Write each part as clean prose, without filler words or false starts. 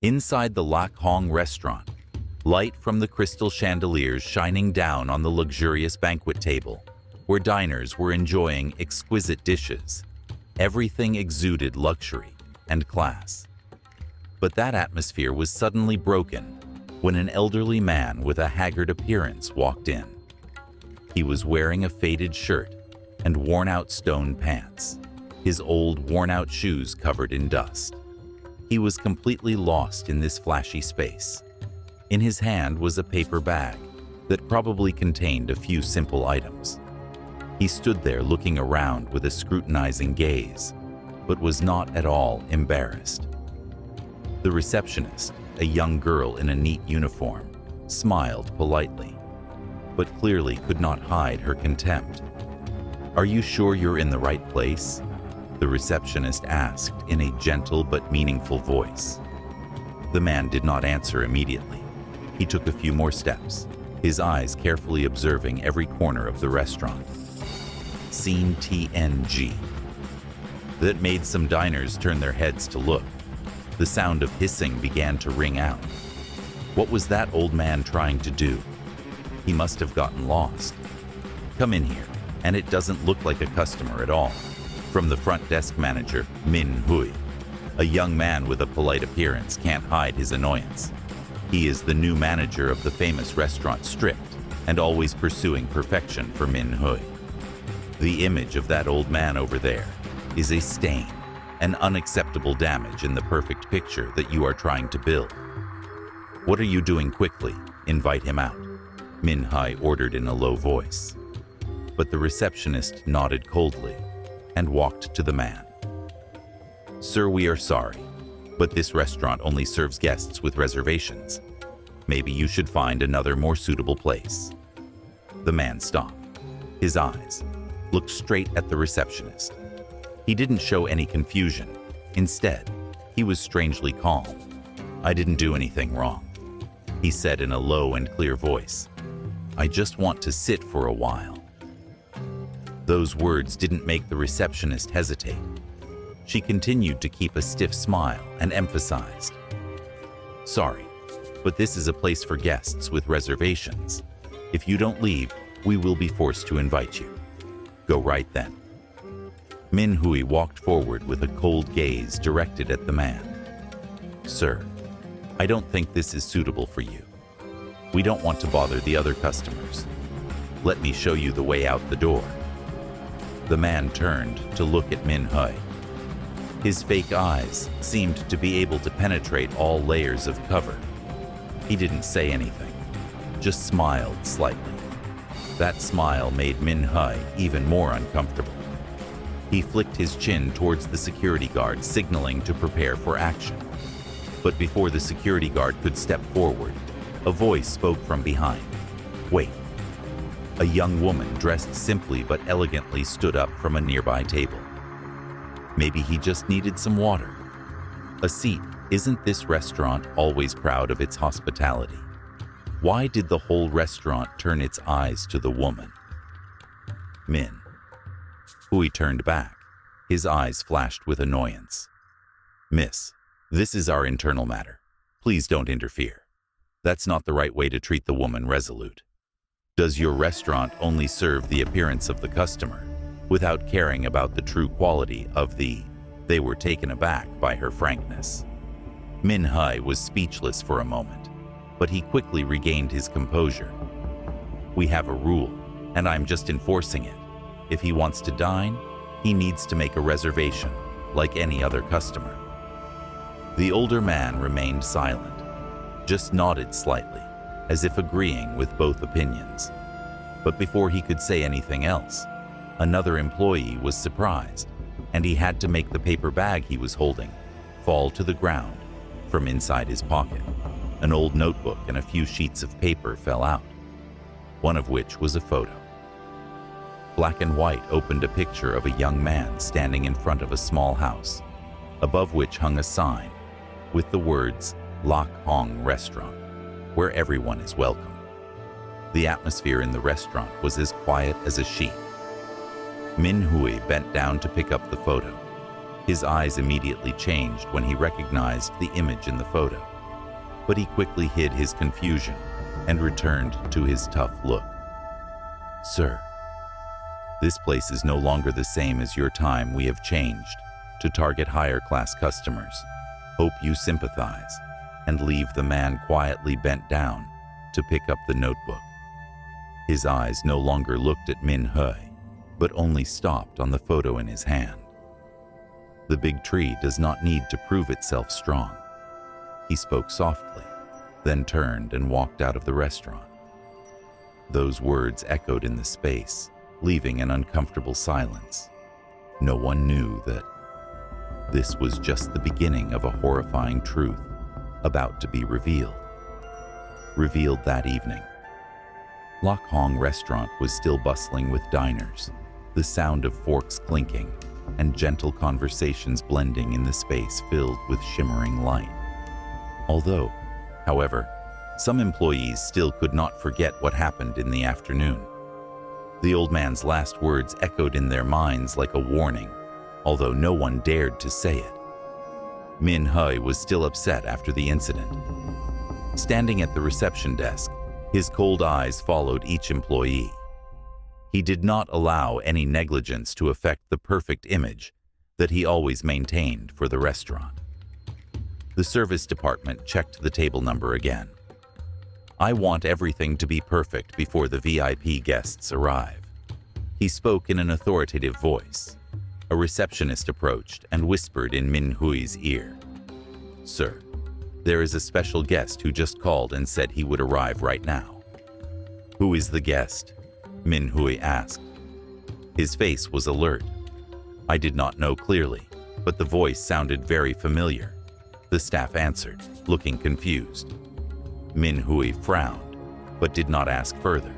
Inside the Lak Hong restaurant, light from the crystal chandeliers shining down on the luxurious banquet table, where diners were enjoying exquisite dishes. Everything exuded luxury and class. But that atmosphere was suddenly broken when an elderly man with a haggard appearance walked in. He was wearing a faded shirt and worn-out stone pants, his old worn-out shoes covered in dust. He was completely lost in this flashy space. In his hand was a paper bag that probably contained a few simple items. He stood there looking around with a scrutinizing gaze, but was not at all embarrassed. The receptionist, a young girl in a neat uniform, smiled politely, but clearly could not hide her contempt. "Are you sure you're in the right place?" the receptionist asked in a gentle but meaningful voice. The man did not answer immediately. He took a few more steps, his eyes carefully observing every corner of the restaurant. Scene TNG. That made some diners turn their heads to look. The sound of hissing began to ring out. What was that old man trying to do? He must have gotten lost. "Come in here," and it doesn't look like a customer at all. From the front desk manager, Min Hui. A young man with a polite appearance can't hide his annoyance. He is the new manager of the famous restaurant Stripped, and always pursuing perfection for Min Hui. The image of that old man over there is a stain, an unacceptable damage in the perfect picture that you are trying to build. "What are you doing quickly? Invite him out," Min Hui ordered in a low voice. But the receptionist nodded coldly and walked to the man. "Sir, we are sorry, but this restaurant only serves guests with reservations. Maybe you should find another more suitable place." The man stopped. His eyes looked straight at the receptionist. He didn't show any confusion. Instead, he was strangely calm. "I didn't do anything wrong," he said in a low and clear voice. "I just want to sit for a while." Those words didn't make the receptionist hesitate. She continued to keep a stiff smile and emphasized, "Sorry, but this is a place for guests with reservations. If you don't leave, we will be forced to invite you. Go right then." Min Hui walked forward with a cold gaze directed at the man. "Sir, I don't think this is suitable for you. We don't want to bother the other customers. Let me show you the way out the door." The man turned to look at Min Hui. His fake eyes seemed to be able to penetrate all layers of cover. He didn't say anything, just smiled slightly. That smile made Min Hui even more uncomfortable. He flicked his chin towards the security guard, signaling to prepare for action. But before the security guard could step forward, a voice spoke from behind. "Wait." A young woman dressed simply but elegantly stood up from a nearby table. Maybe he just needed some water. A seat. Isn't this restaurant always proud of its hospitality? Why did the whole restaurant turn its eyes to the woman? Min Hui turned back. His eyes flashed with annoyance. "Miss, this is our internal matter. Please don't interfere. That's not the right way to treat the woman resolute. Does your restaurant only serve the appearance of the customer, without caring about the true quality of the..." They were taken aback by her frankness. Min Hui was speechless for a moment, but he quickly regained his composure. "We have a rule, and I'm just enforcing it. If he wants to dine, he needs to make a reservation, like any other customer." The older man remained silent, just nodded slightly, as if agreeing with both opinions. But before he could say anything else, another employee was surprised, and he had to make the paper bag he was holding fall to the ground from inside his pocket. An old notebook and a few sheets of paper fell out, one of which was a photo. Black and white opened a picture of a young man standing in front of a small house, above which hung a sign with the words "Lak Hong Restaurant," where everyone is welcome. The atmosphere in the restaurant was as quiet as a sheep. Min Hui bent down to pick up the photo. His eyes immediately changed when he recognized the image in the photo. but he quickly hid his confusion and returned to his tough look. "Sir, this place is no longer the same as your time. We have changed to target higher-class customers. Hope you sympathize," and leave the man quietly bent down to pick up the notebook. His eyes no longer looked at Min Hui, but only stopped on the photo in his hand. The big tree does not need to prove itself strong. He spoke softly, then turned and walked out of the restaurant. Those words echoed in the space, leaving an uncomfortable silence. No one knew that this was just the beginning of a horrifying truth about to be revealed. Revealed that evening. Lok Hong restaurant was still bustling with diners, the sound of forks clinking and gentle conversations blending in the space filled with shimmering light. Although, however, some employees still could not forget what happened in the afternoon. The old man's last words echoed in their minds like a warning, although no one dared to say it. Min Hui was still upset after the incident. Standing at the reception desk, his cold eyes followed each employee. He did not allow any negligence to affect the perfect image that he always maintained for the restaurant. The service department checked the table number again. "I want everything to be perfect before the VIP guests arrive," he spoke in an authoritative voice. A receptionist approached and whispered in Min Hui's ear. "Sir, there is a special guest who just called and said he would arrive right now." "Who is the guest?" Min Hui asked. His face was alert. "I did not know clearly, but the voice sounded very familiar," the staff answered, looking confused. Min Hui frowned, but did not ask further.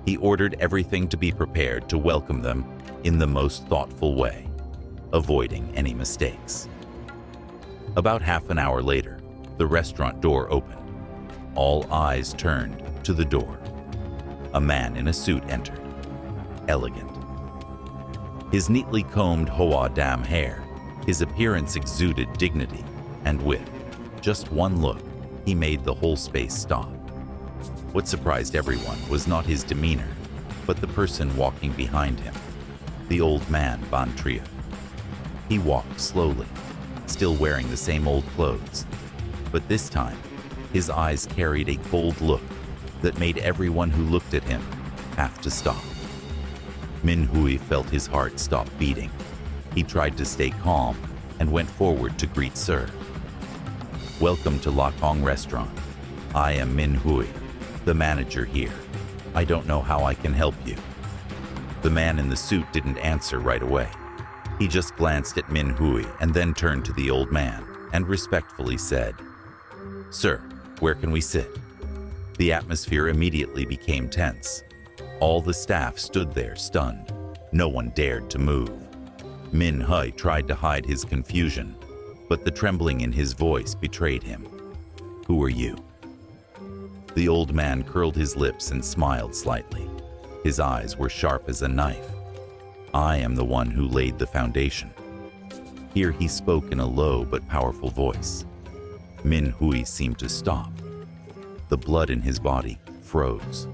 He ordered everything to be prepared to welcome them in the most thoughtful way, avoiding any mistakes. About half an hour later, the restaurant door opened. All eyes turned to the door. A man in a suit entered, elegant. His neatly combed hoa dam hair, his appearance exuded dignity, and with just one look, he made the whole space stop. What surprised everyone was not his demeanor, but the person walking behind him, the old man Ban Trio. He walked slowly, still wearing the same old clothes, but this time, his eyes carried a cold look that made everyone who looked at him have to stop. Min Hui felt his heart stop beating. He tried to stay calm and went forward to greet Sir. "Welcome to Lok Hong Restaurant. I am Min Hui, the manager here. I don't know how I can help you." The man in the suit didn't answer right away. He just glanced at Min Hui and then turned to the old man and respectfully said, "Sir, where can we sit?" The atmosphere immediately became tense. All the staff stood there stunned. No one dared to move. Min Hui tried to hide his confusion, but the trembling in his voice betrayed him. "Who are you?" The old man curled his lips and smiled slightly. His eyes were sharp as a knife. "I am the one who laid the foundation." Here he spoke in a low but powerful voice. Min Hui seemed to stop. The blood in his body froze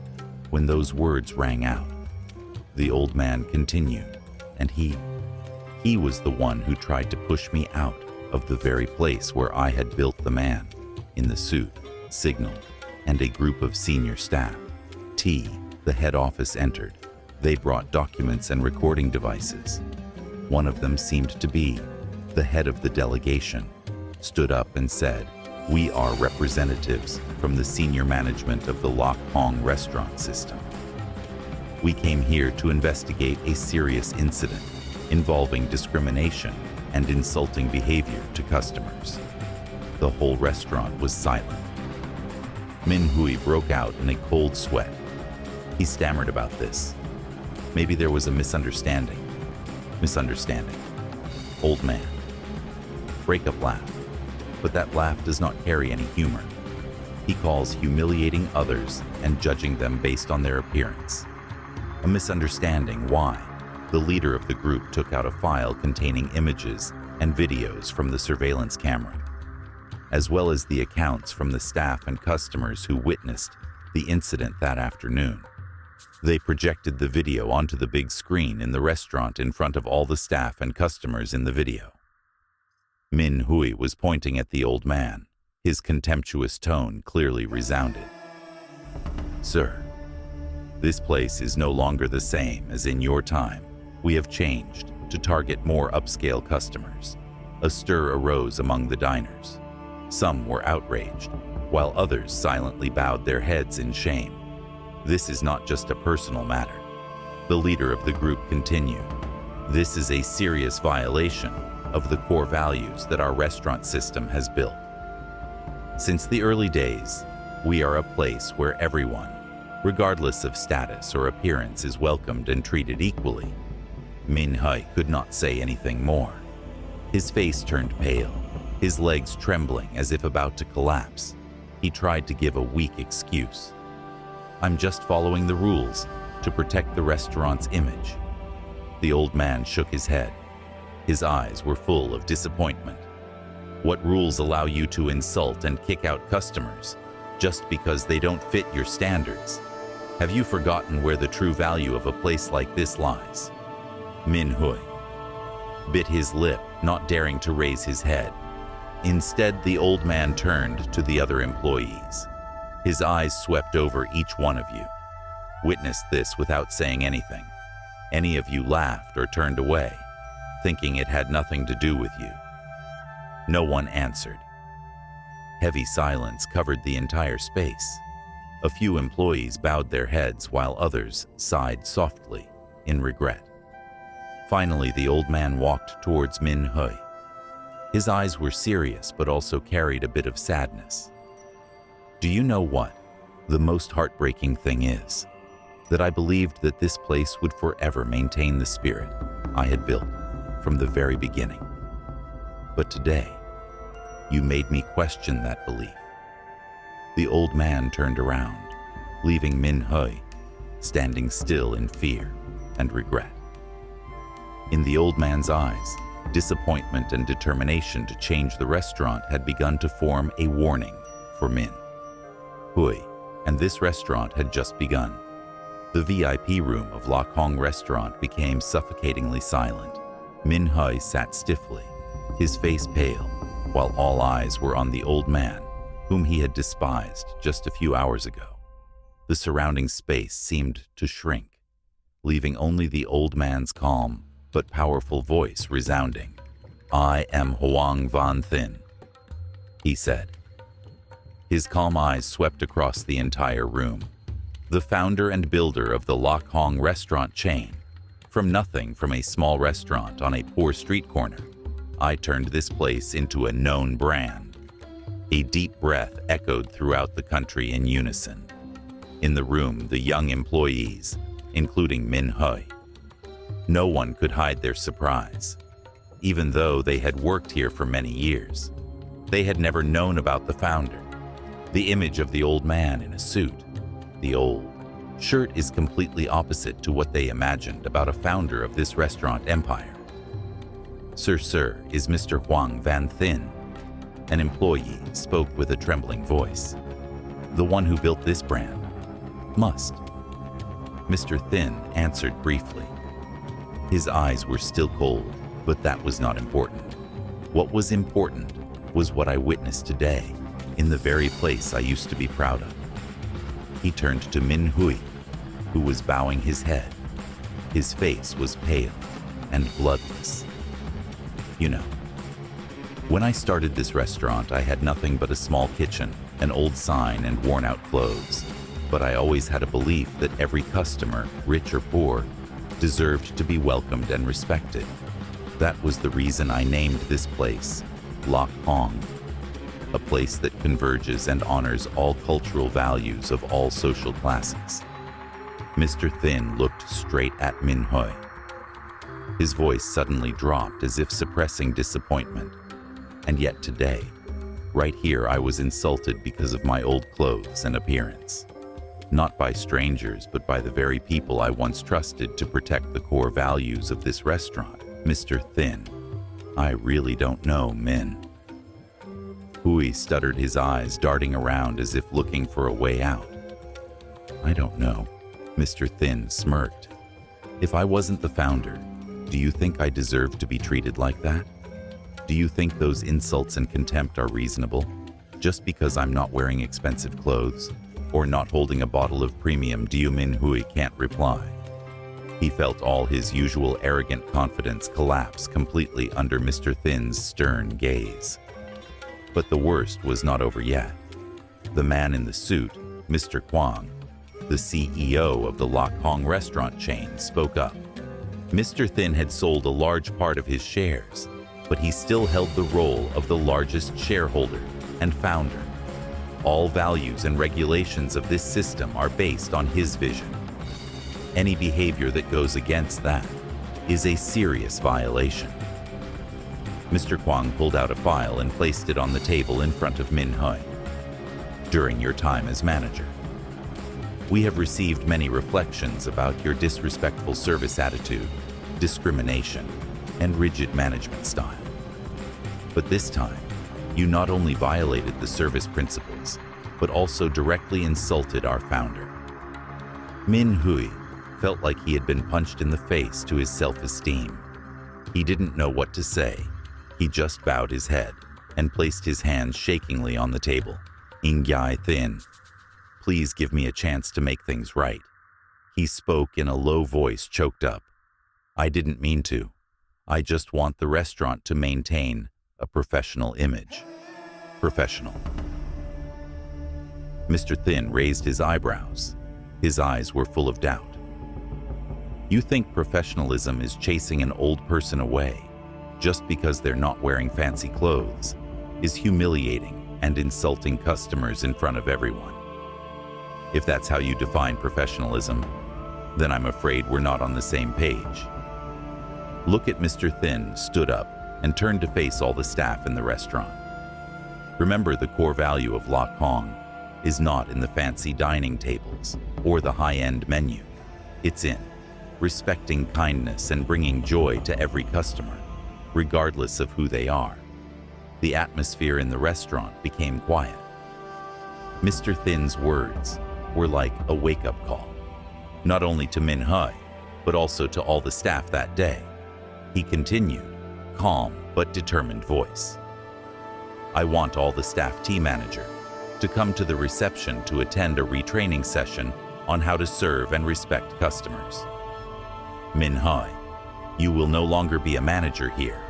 when those words rang out. The old man continued, and he was the one who tried to push me out of the very place where I had built. The man in the suit signaled, and a group of senior staff, the head office entered. They brought documents and recording devices. One of them seemed to be the head of the delegation, stood up and said, "We are representatives from the senior management of the Lok Hong restaurant system. We came here to investigate a serious incident involving discrimination and insulting behavior to customers." The whole restaurant was silent. Min Hui broke out in a cold sweat. He stammered about this. Maybe there was a misunderstanding. Old man. Breakup laugh. But that laugh does not carry any humor. He calls humiliating others and judging them based on their appearance. A misunderstanding why the leader of the group took out a file containing images and videos from the surveillance camera. as well as the accounts from the staff and customers who witnessed the incident that afternoon. They projected the video onto the big screen in the restaurant in front of all the staff and customers in the video. Min Hui was pointing at the old man. His contemptuous tone clearly resounded. "Sir, this place is no longer the same as in your time. We have changed to target more upscale customers." A stir arose among the diners. Some were outraged, while others silently bowed their heads in shame. "This is not just a personal matter," the leader of the group continued. "This is a serious violation of the core values that our restaurant system has built. Since the early days, we are a place where everyone, regardless of status or appearance, is welcomed and treated equally." Min Hui could not say anything more. His face turned pale, his legs trembling as if about to collapse. He tried to give a weak excuse. "I'm just following the rules to protect the restaurant's image." The old man shook his head. His eyes were full of disappointment. "What rules allow you to insult and kick out customers just because they don't fit your standards? Have you forgotten where the true value of a place like this lies?" Min Hui bit his lip, not daring to raise his head. Instead, the old man turned to the other employees. His eyes swept over each one of you. Witnessed this without saying anything. Any of you laughed or turned away, thinking it had nothing to do with you. No one answered. Heavy silence covered the entire space. A few employees bowed their heads while others sighed softly in regret. Finally, the old man walked towards Min Hui. His eyes were serious but also carried a bit of sadness. "Do you know what the most heartbreaking thing is? That I believed that this place would forever maintain the spirit I had built from the very beginning. But today, you made me question that belief." The old man turned around, leaving Min Hui standing still in fear and regret. In the old man's eyes, disappointment and determination to change the restaurant had begun to form a warning for Min Hui, and this restaurant had just begun. The VIP room of Lok Hong restaurant became suffocatingly silent. Min Hui sat stiffly, his face pale, while all eyes were on the old man, whom he had despised just a few hours ago. The surrounding space seemed to shrink, leaving only the old man's calm but powerful voice resounding. "I am Huang Van Thin," he said. His calm eyes swept across the entire room. The founder and builder of the Lok Hong restaurant chain. From nothing, from a small restaurant on a poor street corner, I turned this place into a known brand. A deep breath echoed throughout the country in unison. In the room, the young employees, including Min Hui. No one could hide their surprise. Even though they had worked here for many years, they had never known about the founder. The image of the old man in a suit, the old shirt, is completely opposite to what they imagined about a founder of this restaurant empire. Sir, is Mr. Huang Van Thin?" An employee spoke with a trembling voice. "The one who built this brand must." Mr. Thin answered briefly. His eyes were still cold, but that was not important. What was important was what I witnessed today, in the very place I used to be proud of. He turned to Min Hui, who was bowing his head. His face was pale and bloodless. "You know, when I started this restaurant, I had nothing but a small kitchen, an old sign, and worn-out clothes. But I always had a belief that every customer, rich or poor, deserved to be welcomed and respected. That was the reason I named this place Lok Hong, a place that converges and honors all cultural values of all social classes." Mr. Thin looked straight at Min Hui. His voice suddenly dropped as if suppressing disappointment. "And yet today, right here, I was insulted because of my old clothes and appearance. Not by strangers, but by the very people I once trusted to protect the core values of this restaurant. Mr. Thin, I really don't know, Min Hui stuttered, his eyes darting around as if looking for a way out. I don't know, Mr. Thin smirked. If I wasn't the founder, do you think I deserve to be treated like that? Do you think those insults and contempt are reasonable? Just because I'm not wearing expensive clothes or not holding a bottle of premium Diu Min Hui can't reply. He felt all his usual arrogant confidence collapse completely under Mr. Thin's stern gaze. But the worst was not over yet. The man in the suit, Mr. Kwang, the CEO of the Lak Hong restaurant chain, spoke up. Mr. Thin had sold a large part of his shares, but he still held the role of the largest shareholder and founder. All values and regulations of this system are based on his vision. Any behavior that goes against that is a serious violation. Mr. Kwang pulled out a file and placed it on the table in front of Min Hui. During your time as manager, we have received many reflections about your disrespectful service attitude, discrimination, and rigid management style. But this time, you not only violated the service principles, but also directly insulted our founder. Min Hui felt like he had been punched in the face to his self-esteem. He didn't know what to say. He just bowed his head and placed his hands shakingly on the table. Ingyai Thin, please give me a chance to make things right. He spoke in a low voice, choked up. I didn't mean to. I just want the restaurant to maintain a professional image. Professional. Mr. Thin raised his eyebrows. His eyes were full of doubt. You think professionalism is chasing an old person away just because they're not wearing fancy clothes, is humiliating and insulting customers in front of everyone. If that's how you define professionalism, then I'm afraid we're not on the same page. Look at Mr. Thin stood up and turned to face all the staff in the restaurant. Remember, the core value of Lak Hong is not in the fancy dining tables or the high-end menu. It's in respecting kindness and bringing joy to every customer, regardless of who they are. The atmosphere in the restaurant became quiet. Mr. Thin's words were like a wake-up call, not only to Min Hui, but also to all the staff that day. He continued, calm but determined voice. I want all the staff team manager to come to the reception to attend a retraining session on how to serve and respect customers. Min Hui, you will no longer be a manager here.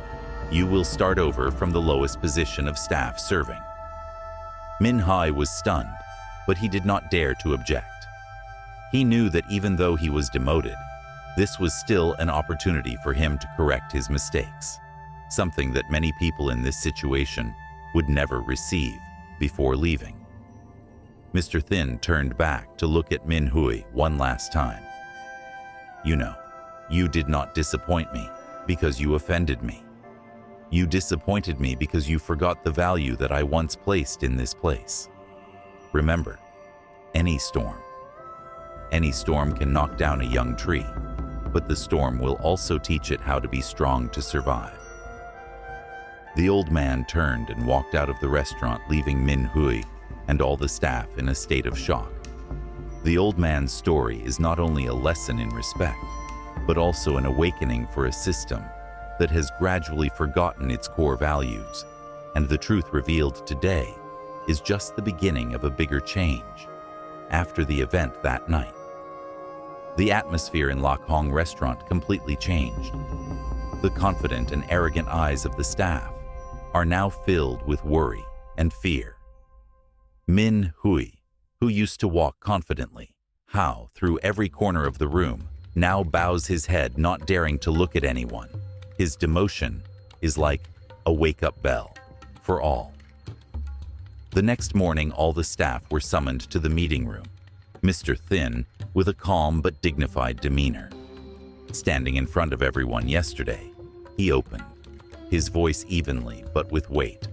You will start over from the lowest position of staff serving. Min Hui was stunned, but he did not dare to object. He knew that even though he was demoted, this was still an opportunity for him to correct his mistakes, something that many people in this situation would never receive before leaving. Mr. Thin turned back to look at Min Hui one last time. You know, you did not disappoint me because you offended me. You disappointed me because you forgot the value that I once placed in this place. Remember, any storm can knock down a young tree, but the storm will also teach it how to be strong to survive. The old man turned and walked out of the restaurant, leaving Min Hui and all the staff in a state of shock. The old man's story is not only a lesson in respect, but also an awakening for a system that has gradually forgotten its core values, and the truth revealed today is just the beginning of a bigger change. After the event that night, the atmosphere in Lak Hong restaurant completely changed. The confident and arrogant eyes of the staff are now filled with worry and fear. Min Hui, who used to walk confidently, how through every corner of the room, now bows his head, not daring to look at anyone. His demotion is like a wake-up bell for all. The next morning, all the staff were summoned to the meeting room. Mr. Thin, with a calm but dignified demeanor. Standing in front of everyone yesterday, he opened, his voice evenly but with weight.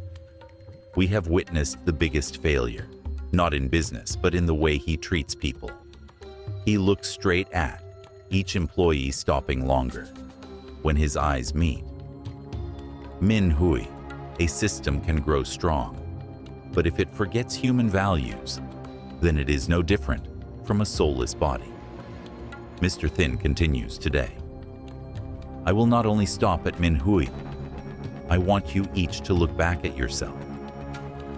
We have witnessed the biggest failure, not in business, but in the way he treats people. He looks straight at each employee, stopping longer when his eyes meet. Min Hui, a system can grow strong But if it forgets human values, then it is no different from a soulless body. Mr. Thin continues today. I will not only stop at Min Hui. I want you each to look back at yourself.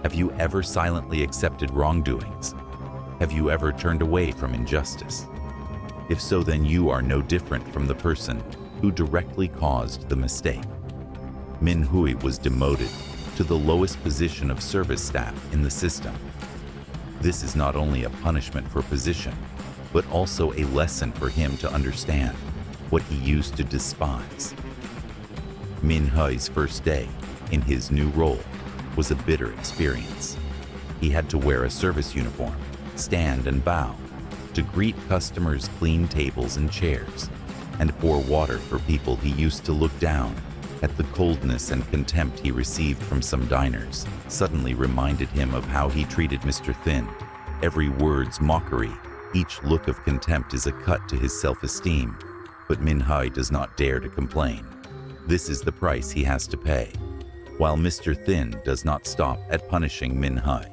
Have you ever silently accepted wrongdoings? Have you ever turned away from injustice? If so, then you are no different from the person who directly caused the mistake. Min Hui was demoted to the lowest position of service staff in the system. This is not only a punishment for position, but also a lesson for him to understand what he used to despise. Min Hui's first day in his new role was a bitter experience. He had to wear a service uniform, stand and bow, to greet customers, clean tables and chairs, and pour water for people. He used to look down at the coldness and contempt he received from some diners, suddenly reminded him of how he treated Mr. Thin. Every word's mockery, each look of contempt is a cut to his self-esteem. But Min Hui does not dare to complain. This is the price he has to pay. While Mr. Thin does not stop at punishing Min Hui,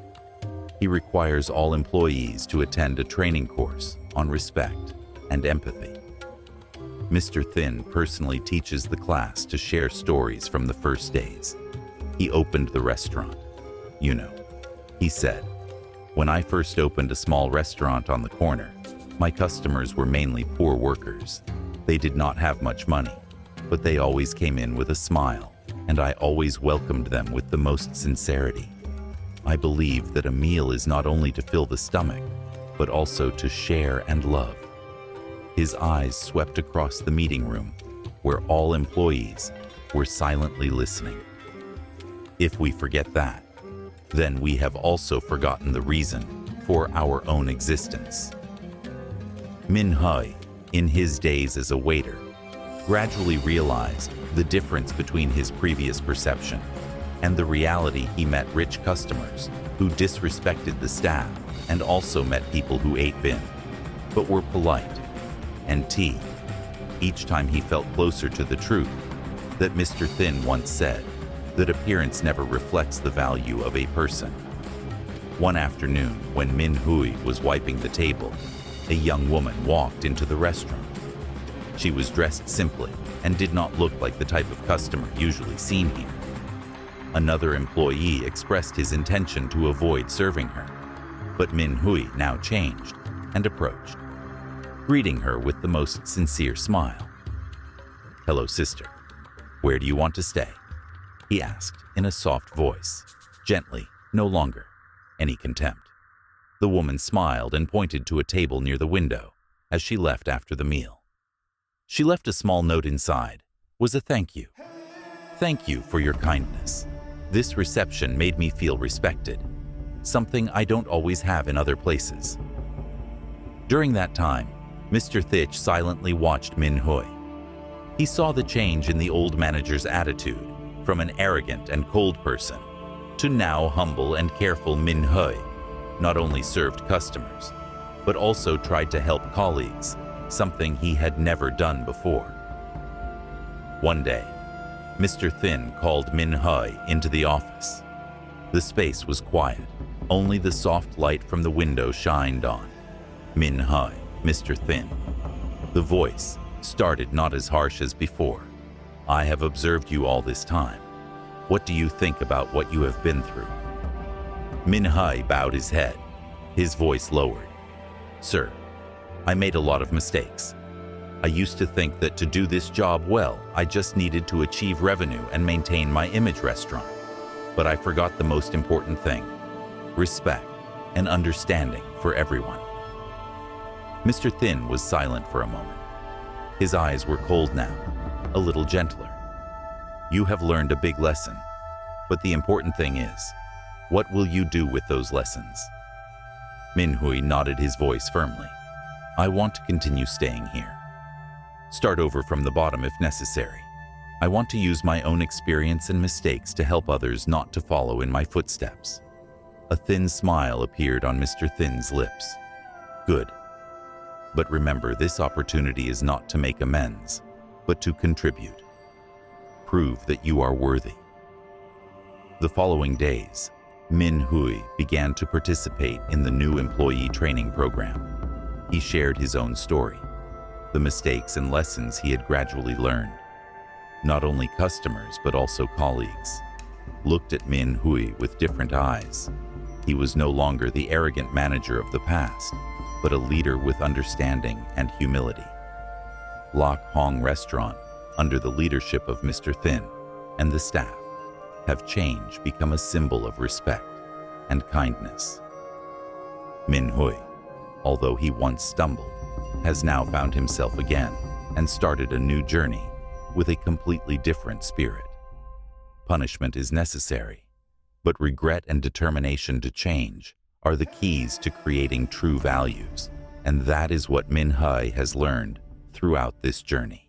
he requires all employees to attend a training course on respect and empathy. Mr. Thin personally teaches the class to share stories from the first days. He opened the restaurant. He said, when I first opened a small restaurant on the corner, my customers were mainly poor workers. They did not have much money, but they always came in with a smile, and I always welcomed them with the most sincerity. I believe that a meal is not only to fill the stomach, but also to share and love. His eyes swept across the meeting room, where all employees were silently listening. If we forget that, then we have also forgotten the reason for our own existence. Min Hui, in his days as a waiter, gradually realized the difference between his previous perception and the reality. He met rich customers who disrespected the staff, and also met people who ate bin, but were polite and tea. Each time he felt closer to the truth that Mr. Thin once said, that appearance never reflects the value of a person. One afternoon, when Min Hui was wiping the table, a young woman walked into the restaurant. She was dressed simply and did not look like the type of customer usually seen here. Another employee expressed his intention to avoid serving her, but Min Hui now changed and approached, greeting her with the most sincere smile. "Hello, sister. Where do you want to stay?" he asked in a soft voice, gently, no longer any contempt. The woman smiled and pointed to a table near the window as she left after the meal. She left a small note inside, was a thank you. "Thank you for your kindness. This reception made me feel respected, something I don't always have in other places." During that time, Mr. Thich silently watched Min Hui. He saw the change in the old manager's attitude, from an arrogant and cold person to now humble and careful. Min Hui not only served customers, but also tried to help colleagues, something he had never done before. One day, Mr. Thin called Min Hui into the office. The space was quiet. Only the soft light from the window shined on. "Min Hui, Mr. Thin." The voice started not as harsh as before. "I have observed you all this time. What do you think about what you have been through?" Min Hui bowed his head, his voice lowered. "Sir, I made a lot of mistakes. I used to think that to do this job well, I just needed to achieve revenue and maintain my image restaurant. But I forgot the most important thing: respect and understanding for everyone." Mr. Thin was silent for a moment. His eyes were cold now, a little gentler. "You have learned a big lesson, but the important thing is, what will you do with those lessons?" Min Hui nodded, his voice firmly. "I want to continue staying here. Start over from the bottom if necessary. I want to use my own experience and mistakes to help others not to follow in my footsteps." A thin smile appeared on Mr. Thin's lips. "Good. But remember, this opportunity is not to make amends, but to contribute. Prove that you are worthy." The following days, Min Hui began to participate in the new employee training program. He shared his own story, the mistakes and lessons he had gradually learned. Not only customers, but also colleagues looked at Min Hui with different eyes. He was no longer the arrogant manager of the past, but a leader with understanding and humility. Lok Hong Restaurant, under the leadership of Mr. Thin and the staff, have changed become a symbol of respect and kindness. Min Hui, although he once stumbled, has now found himself again and started a new journey with a completely different spirit. Punishment is necessary, but regret and determination to change are the keys to creating true values, and that is what Min Hui has learned throughout this journey.